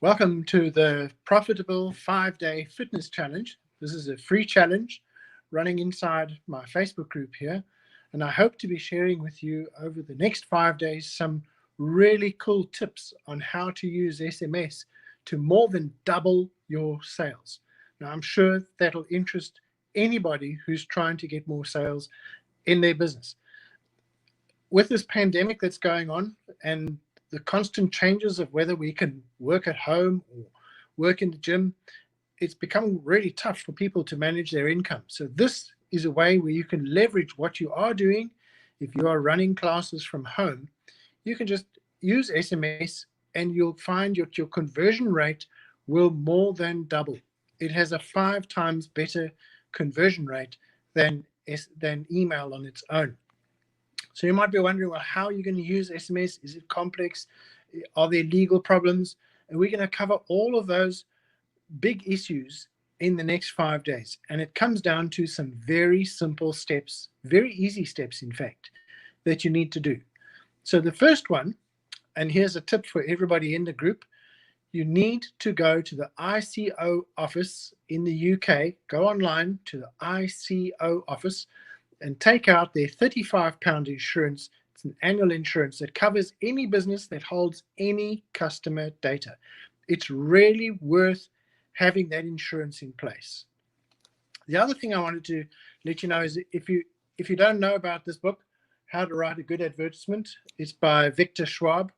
Welcome to the Profitable 5-Day Fitness Challenge. This is a free challenge running inside my Facebook group here, and I hope to be sharing with you over the next 5 days some really cool tips on how to use SMS to more than double your sales. Now, I'm sure that'll interest anybody who's trying to get more sales in their business. With this pandemic that's going on and the constant changes of whether we can work at home or work in the gym, it's becoming really tough for people to manage their income. So this is a way where you can leverage what you are doing. If you are running classes from home, you can just use SMS and you'll find your conversion rate will more than double. It has a 5 times better conversion rate than email on its own. So you might be wondering, well, how are you going to use SMS? Is it complex? Are there legal problems? And we're going to cover all of those big issues in the next 5 days. And it comes down to some very simple steps, very easy steps, in fact, that you need to do. So the first one, and here's a tip for everybody in the group, you need to go to the ICO office in the UK, go online to the ICO office, and take out their £35 insurance. It's an annual insurance that covers any business that holds any customer data. It's really worth having that insurance in place. The other thing I wanted to let you know is if you don't know about this book, How to Write a Good Advertisement, it's by Victor Schwab.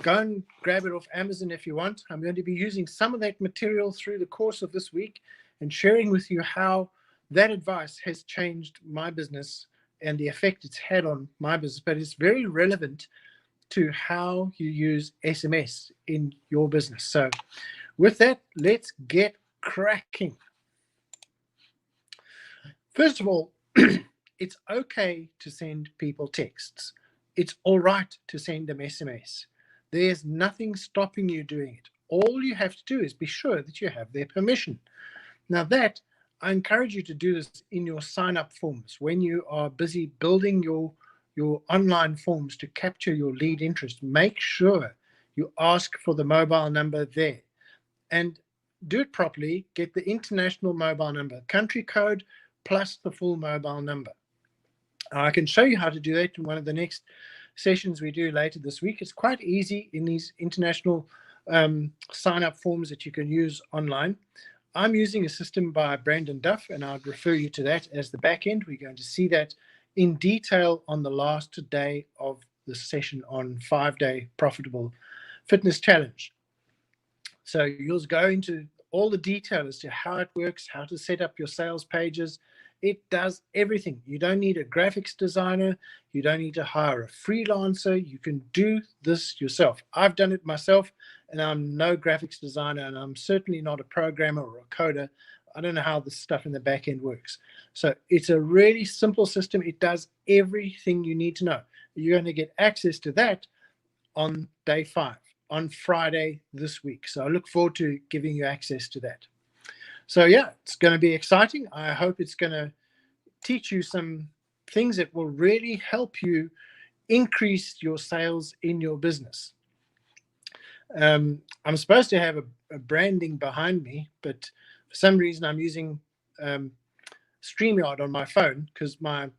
Go and grab it off Amazon if you want. I'm going to be using some of that material through the course of this week and sharing with you how that advice has changed my business and the effect it's had on my business, but it's very relevant to how you use SMS in your business. So with that, let's get cracking. First of all, it's okay to send people texts. It's all right to send them SMS. There's nothing stopping you doing it. All you have to do is be sure that you have their permission. Now that, I encourage you to do this in your sign-up forms when you are busy building your online forms to capture your lead interest. Make sure you ask for the mobile number there and do it properly. Get the international mobile number, country code, plus the full mobile number. I can show you how to do that in one of the next sessions we do later this week. It's quite easy in these international sign-up forms that you can use online. I'm using a system by Brandon Duff, and I'd refer you to that as the back end. We're going to see that in detail on the last day of the session on 5-Day Profitable Fitness Challenge. So you'll go into all the detail as to how it works, how to set up your sales pages. It does everything. You don't need a graphics designer. You don't need to hire a freelancer. You can do this yourself. I've done it myself, and I'm no graphics designer, and I'm certainly not a programmer or a coder. I don't know how this stuff in the back end works. So it's a really simple system. It does everything you need to know. You're going to get access to that on day 5, on Friday this week. So I look forward to giving you access to that. So yeah, it's going to be exciting. I hope it's going to teach you some things that will really help you increase your sales in your business. I'm supposed to have a branding behind me, but for some reason I'm using StreamYard on my phone because my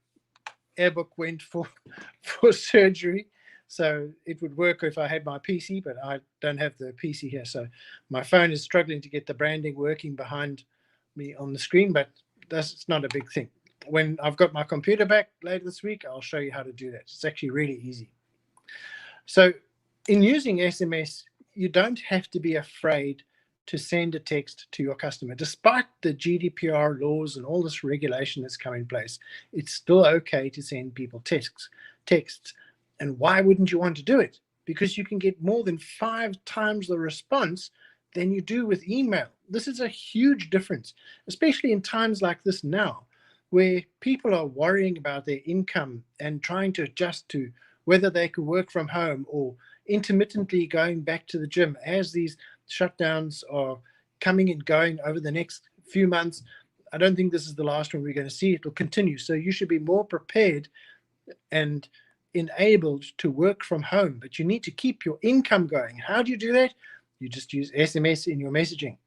AirBook went for surgery. So it would work if I had my PC, but I don't have the PC here. So my phone is struggling to get the branding working behind me on the screen, but that's not a big thing. When I've got my computer back later this week, I'll show you how to do that. It's actually really easy. So in using SMS, you don't have to be afraid to send a text to your customer. Despite the GDPR laws and all this regulation that's come in place, it's still okay to send people texts. And why wouldn't you want to do it? Because you can get more than 5 times the response than you do with email. This is a huge difference, especially in times like this now, where people are worrying about their income and trying to adjust to whether they could work from home or intermittently going back to the gym as these shutdowns are coming and going over the next few months. I don't think this is the last one we're going to see. It will continue. So you should be more prepared and enabled to work from home, but you need to keep your income going. How do you do that? You just use SMS in your messaging.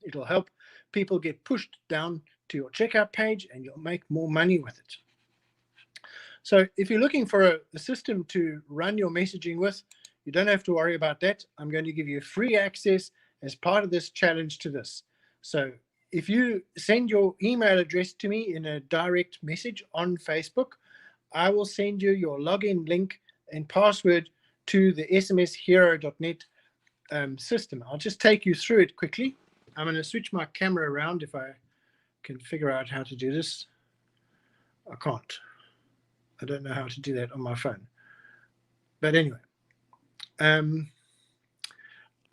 It'll help people get pushed down to your checkout page, and you'll make more money with it. So if you're looking for a system to run your messaging with, you don't have to worry about that. I'm going to give you free access as part of this challenge to this. So if you send your email address to me in a direct message on Facebook, I will send you your login link and password to the smshero.net system. I'll just take you through it quickly. I'm going to switch my camera around if I can figure out how to do this. I can't. I don't know how to do that on my phone. But anyway,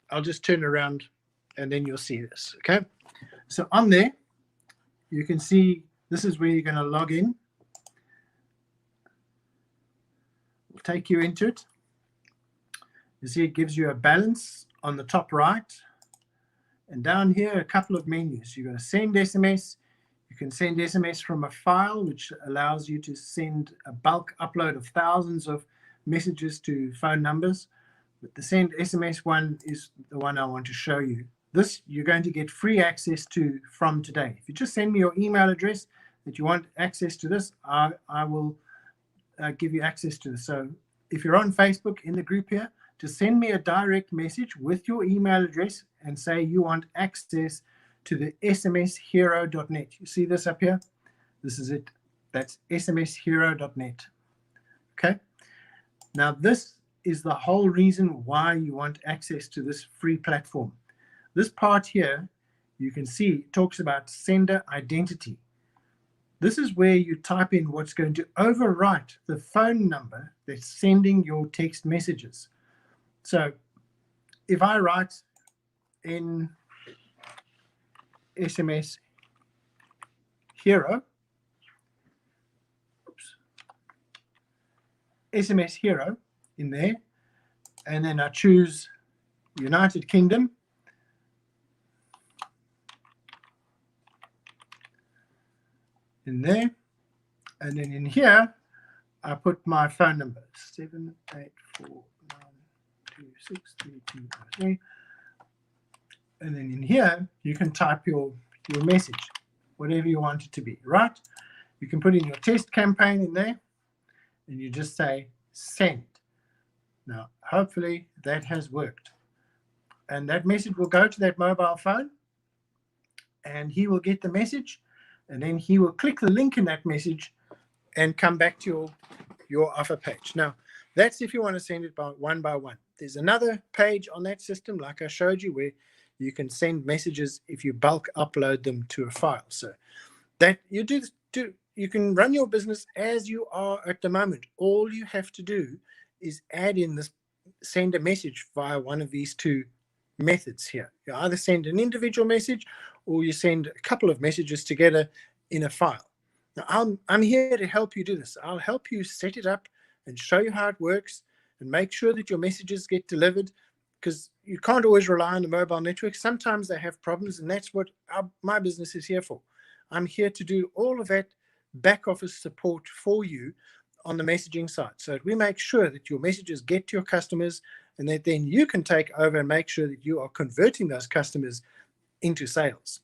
I'll just turn around and then you'll see this, okay? So on there, you can see this is where you're going to log in. We'll take you into it. You see it gives you a balance on the top right. And down here, a couple of menus. You're going to send SMS. You can send SMS from a file, which allows you to send a bulk upload of thousands of messages to phone numbers. But the send SMS one is the one I want to show you. This you're going to get free access to from today. If you just send me your email address that you want access to this, I will give you access to this. So if you're on Facebook in the group here, just send me a direct message with your email address and say you want access to the smshero.net. You see this up here? This is it. That's smshero.net. Okay. Now this is the whole reason why you want access to this free platform. This part here, you can see, talks about sender identity. This is where you type in what's going to overwrite the phone number that's sending your text messages. So if I write in SMS Hero, SMS Hero in there, and then I choose United Kingdom, in there, and then in here I put my phone number 784926323, and then in here you can type your message, whatever you want it to be, right? You can put in your test campaign in there, and you just say send. Now hopefully that has worked, and that message will go to that mobile phone, and he will get the message, and then he will click the link in that message and come back to your offer page. Now, that's if you want to send it by one. There's another page on that system, like I showed you, where you can send messages if you bulk upload them to a file. So that you you can run your business as you are at the moment. All you have to do is add in this, send a message via one of these two methods here. You either send an individual message or you send a couple of messages together in a file. Now, I'm here to help you do this. I'll help you set it up and show you how it works and make sure that your messages get delivered, because you can't always rely on the mobile network. Sometimes they have problems, and that's what my business is here for. I'm here to do all of that back office support for you on the messaging side, so that we make sure that your messages get to your customers, and that then you can take over and make sure that you are converting those customers into sales.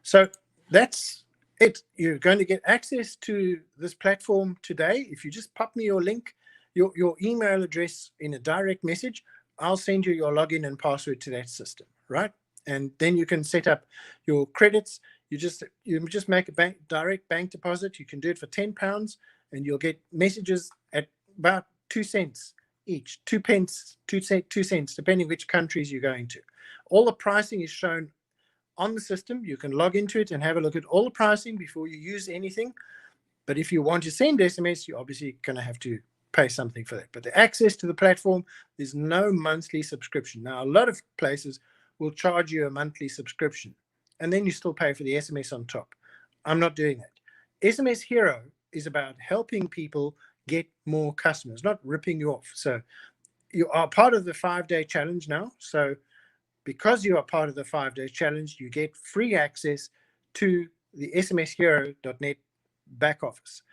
So that's it. You're going to get access to this platform today. If you just pop me your link, your email address in a direct message, I'll send you your login and password to that system, right? And then you can set up your credits. You just make a direct bank deposit. You can do it for £10, and you'll get messages at about 2 cents each, 2 pence, 2 cents, depending which countries you're going to. All the pricing is shown on the system. You can log into it and have a look at all the pricing before you use anything. But if you want to send SMS, you're obviously going to have to pay something for that. But the access to the platform, there's no monthly subscription. Now, a lot of places will charge you a monthly subscription, and then you still pay for the SMS on top. I'm not doing that. SMS Hero is about helping people get more customers, not ripping you off. So you are part of the 5-day challenge now. So because you are part of the 5-day challenge, you get free access to the smshero.net back office.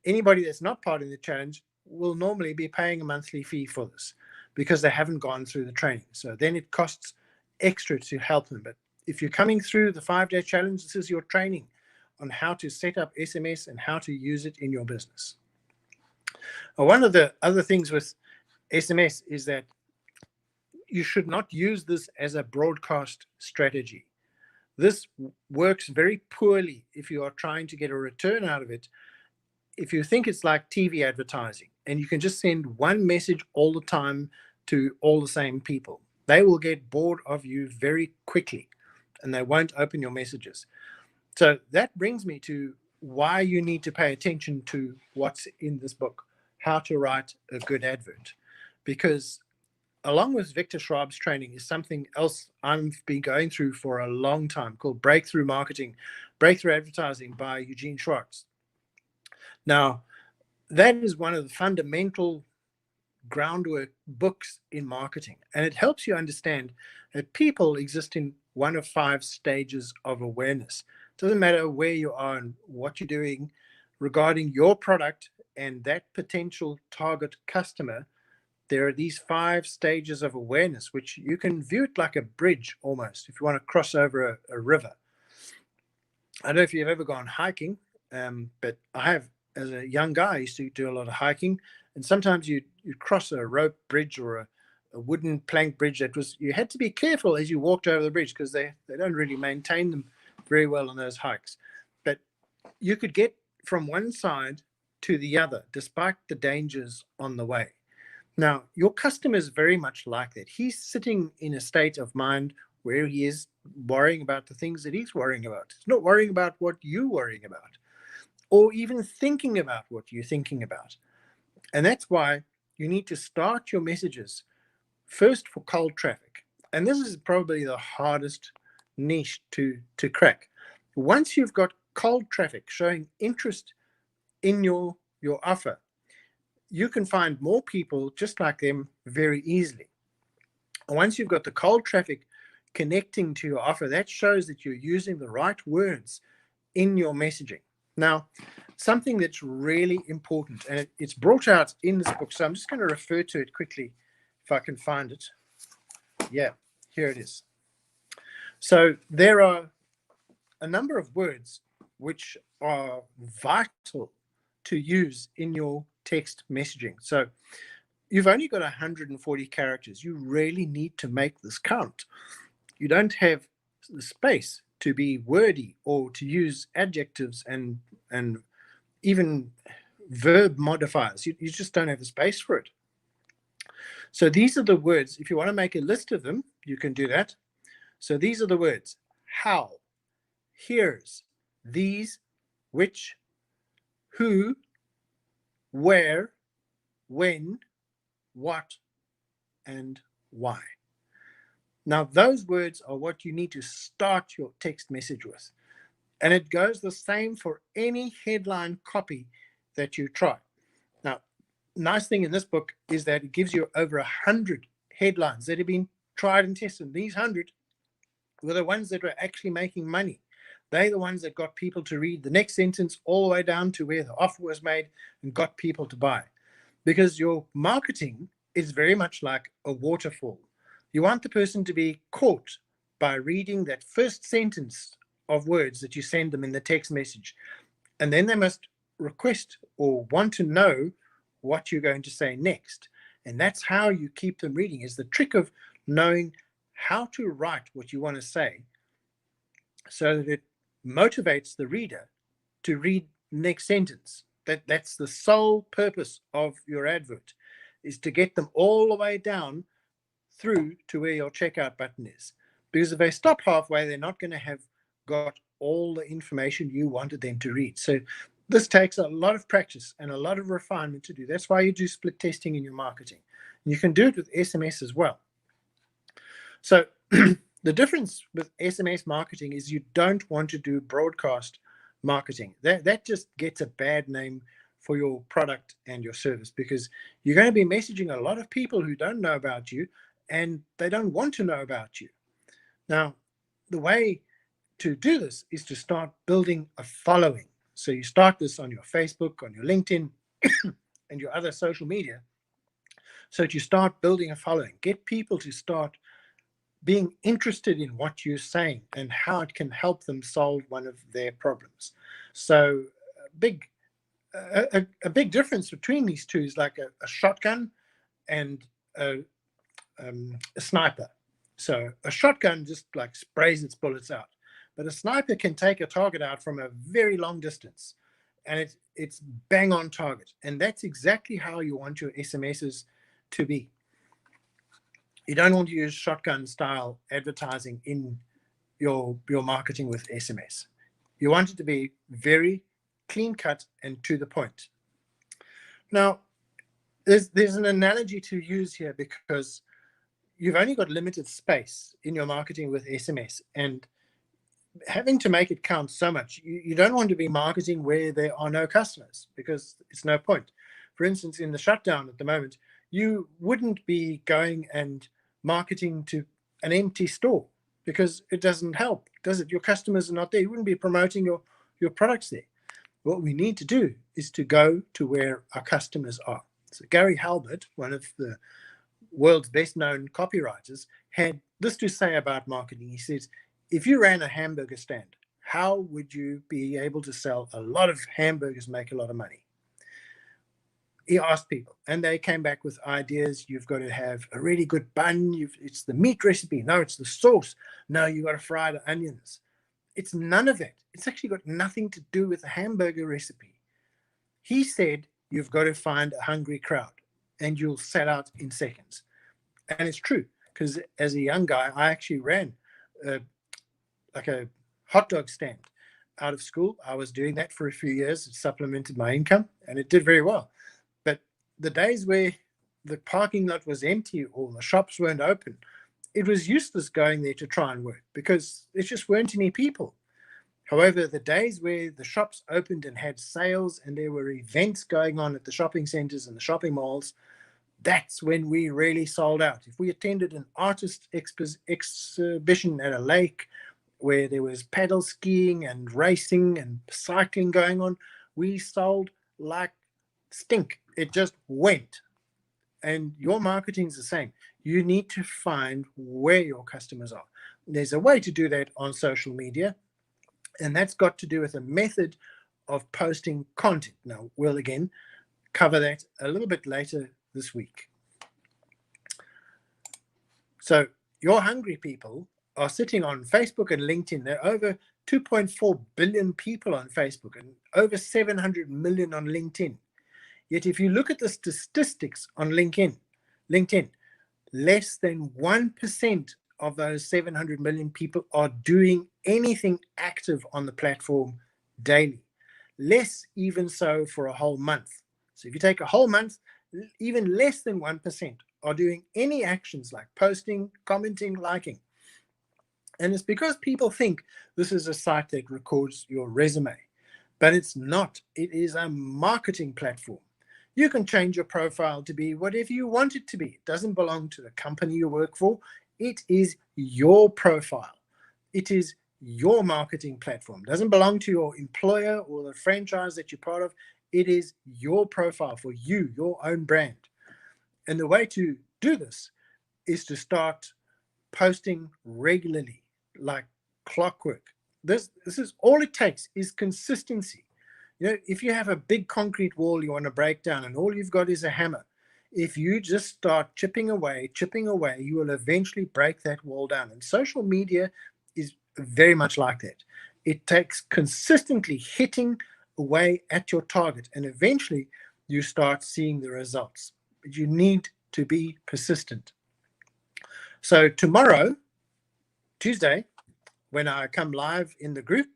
Anybody that's not part of the challenge will normally be paying a monthly fee for this, because they haven't gone through the training. So then it costs extra to help them. But if you're coming through the 5-day challenge, this is your training on how to set up SMS and how to use it in your business. One of the other things with SMS is that you should not use this as a broadcast strategy. This works very poorly if you are trying to get a return out of it. If you think it's like TV advertising and you can just send one message all the time to all the same people, they will get bored of you very quickly and they won't open your messages. So that brings me to why you need to pay attention to what's in this book, How to Write a Good Advert. Because along with Victor Schwab's training is something else I've been going through for a long time called Breakthrough Marketing, Breakthrough Advertising by Eugene Schwartz. Now, that is one of the fundamental groundwork books in marketing, and it helps you understand that people exist in one of 5 stages of awareness. It doesn't matter where you are and what you're doing regarding your product and that potential target customer. There are these 5 stages of awareness, which you can view it like a bridge almost if you want to cross over a river. I don't know if you've ever gone hiking, but I have. As a young guy, I used to do a lot of hiking, and sometimes you'd cross a rope bridge or a wooden plank bridge you had to be careful as you walked over the bridge because they don't really maintain them very well on those hikes. But you could get from one side to the other despite the dangers on the way. Now, your customer is very much like that. He's sitting in a state of mind where he is worrying about the things that he's worrying about. He's not worrying about what you're worrying about, or even thinking about what you're thinking about. And that's why you need to start your messages first for cold traffic. And this is probably the hardest niche to crack. Once you've got cold traffic showing interest in your offer, you can find more people just like them very easily. And once you've got the cold traffic connecting to your offer, that shows that you're using the right words in your messaging. Now, something that's really important, and it's brought out in this book, so I'm just going to refer to it quickly if I can find it. Yeah, here it is. So there are a number of words which are vital to use in your text messaging. So you've only got 140 characters. You really need to make this count. You don't have the space to be wordy or to use adjectives and even verb modifiers. You just don't have the space for it. So these are the words. If you want to make a list of them, you can do that. So these are the words: how, here's, these, which, who, where, when, what, and why. Now, those words are what you need to start your text message with. And it goes the same for any headline copy that you try. Now, nice thing in this book is that it gives you over 100 headlines that have been tried and tested. These 100 were the ones that were actually making money. They're the ones that got people to read the next sentence all the way down to where the offer was made and got people to buy. Because your marketing is very much like a waterfall. You want the person to be caught by reading that first sentence of words that you send them in the text message. And then they must request or want to know what you're going to say next. And that's how you keep them reading, is the trick of knowing how to write what you want to say so that it motivates the reader to read the next sentence. That's the sole purpose of your advert, is to get them all the way down through to where your checkout button is. Because if they stop halfway, they're not going to have got all the information you wanted them to read. So this takes a lot of practice and a lot of refinement to do. That's why you do split testing in your marketing. You can do it with SMS as well. So the difference with SMS marketing is you don't want to do broadcast marketing. That just gets a bad name for your product and your service, because you're going to be messaging a lot of people who don't know about you and they don't want to know about you. Now, the way to do this is to start building a following. So you start this on your Facebook, on your LinkedIn, and your other social media. So to start building a following, get people to start being interested in what you're saying and how it can help them solve one of their problems. So a big difference between these two is like a shotgun and a sniper. So a shotgun just like sprays its bullets out, but a sniper can take a target out from a very long distance, and it's bang on target. And that's exactly how you want your SMSs to be. You don't want to use shotgun style advertising in your marketing with SMS. You want it to be very clean cut and to the point. Now, there's an analogy to use here because you've only got limited space in your marketing with SMS, and having to make it count so much, you don't want to be marketing where there are no customers because it's no point. For instance, in the shutdown at the moment, you wouldn't be going and marketing to an empty store because it doesn't help, does it? Your customers are not there. You wouldn't be promoting your products there. What we need to do is to go to where our customers are. So Gary Halbert, one of the world's best known copywriters, had this to say about marketing. He says, if you ran a hamburger stand, how would you be able to sell a lot of hamburgers, make a lot of money? He asked people, and they came back with ideas. You've got to have a really good bun. It's the meat recipe. No, it's the sauce. No, you've got to fry the onions. It's none of that. It's actually got nothing to do with the hamburger recipe. He said, you've got to find a hungry crowd and you'll sell out in seconds. And it's true, because as a young guy, I actually ran like a hot dog stand out of school. I was doing that for a few years. It supplemented my income and it did very well. But the days where the parking lot was empty or the shops weren't open, it was useless going there to try and work because there just weren't any people. However, the days where the shops opened and had sales and there were events going on at the shopping centers and the shopping malls, that's when we really sold out. If we attended an artist exhibition at a lake where there was paddle skiing and racing and cycling going on, we sold like stink. It just went. And your marketing is the same. You need to find where your customers are. There's a way to do that on social media, and that's got to do with a method of posting content. Now, we'll again cover that a little bit later this week. So your hungry people are sitting on Facebook and LinkedIn. There are over 2.4 billion people on Facebook and over 700 million on LinkedIn. Yet if you look at the statistics on LinkedIn, less than 1% of those 700 million people are doing anything active on the platform daily. Less even so for a whole month. So if you take a whole month, even less than 1% are doing any actions like posting, commenting, liking. And it's because people think this is a site that records your resume, but it's not. It is a marketing platform. You can change your profile to be whatever you want it to be. It doesn't belong to the company you work for. It is your profile. It is your marketing platform. It doesn't belong to your employer or the franchise that you're part of. It is your profile for you, your own brand. And the way to do this is to start posting regularly, like clockwork. This is all it takes is consistency. You know, if you have a big concrete wall you want to break down and all you've got is a hammer, if you just start chipping away, you will eventually break that wall down. And social media is very much like that. It takes consistently hitting away at your target, and eventually you start seeing the results. But you need to be persistent. So tomorrow, Tuesday, when I come live in the group,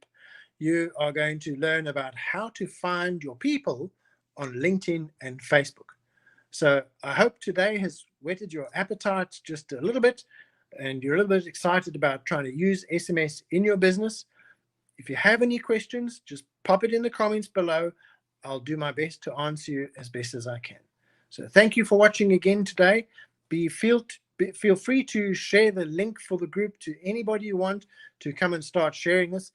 you are going to learn about how to find your people on LinkedIn and Facebook. So I hope today has whetted your appetite just a little bit and you're a little bit excited about trying to use SMS in your business. If you have any questions, just pop it in the comments below. I'll do my best to answer you as best as I can. So thank you for watching again today. Feel free to share the link for the group to anybody you want to come and start sharing this.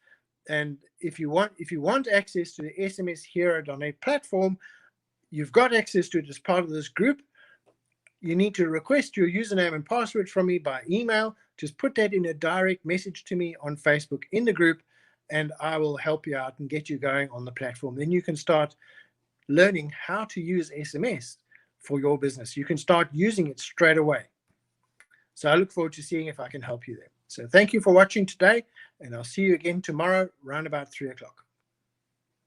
And if you want access to the SMS Hero.net platform, you've got access to it as part of this group. you need to request your username and password from me by email. Just put that in a direct message to me on Facebook in the group, and I will help you out and get you going on the platform. Then you can start learning how to use SMS for your business. You can start using it straight away. So I look forward to seeing if I can help you there. So thank you for watching today, and I'll see you again tomorrow around about 3 o'clock.